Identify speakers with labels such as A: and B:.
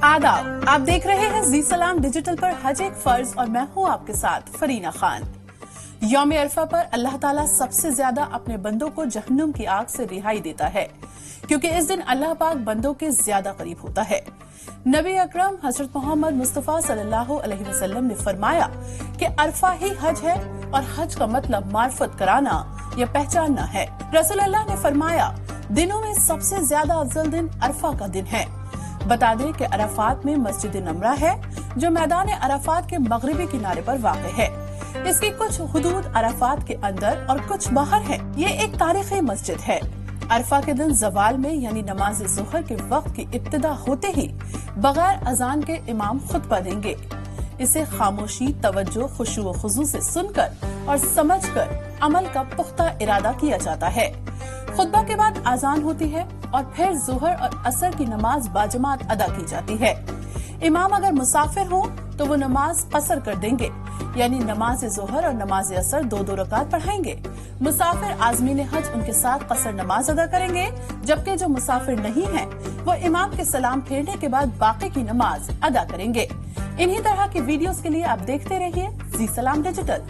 A: आदाब, आप देख रहे हैं जी सलाम डिजिटल पर हज एक फर्ज और मैं हूं आपके साथ फरीना खान। यौम अरफा पर अल्लाह ताला सबसे ज्यादा अपने बंदों को जहन्नुम की आग से रिहाई देता है, क्योंकि इस दिन अल्लाह पाक बंदों के ज्यादा करीब होता है। नबी अकरम हजरत मोहम्मद मुस्तफा सल्लल्लाहु अलैहि वसल्लम ने फरमाया कि अरफा ही हज है और हज का मतलब मार्फत कराना या पहचानना है। रसूल अल्लाह ने फरमाया, दिनों में सबसे ज्यादा अफजल दिन अरफा का दिन है। बता दें कि अराफात में मस्जिद नमरा है, जो मैदान अराफात के मगरिबी किनारे पर वाक़ है। इसकी कुछ हुदूद अराफात के अंदर और कुछ बाहर है। ये एक तारीखी मस्जिद है। अरफा के दिन जवाल में यानी नमाज ज़ोहर के वक्त की इब्तिदा होते ही बगैर अजान के इमाम खुतबा देंगे। इसे खामोशी, तवज्जो, खुशू व खुजू से सुनकर और समझकर अमल का पुख्ता इरादा किया जाता है। खुतबा के बाद आजान होती है और फिर ज़ोहर और असर की नमाज बाजमात अदा की जाती है। इमाम अगर मुसाफिर हो तो वो नमाज कसर कर देंगे, यानी नमाज ज़ोहर और नमाज असर 2-2 रकात पढ़ाएंगे। मुसाफिर आज़मीन हज उनके साथ कसर नमाज अदा करेंगे, जबकि जो मुसाफिर नहीं है वो इमाम के सलाम फेरने के बाद बाकी की नमाज अदा करेंगे। इन्हीं तरह की वीडियोस के लिए आप देखते रहिए जी सलाम डिजिटल।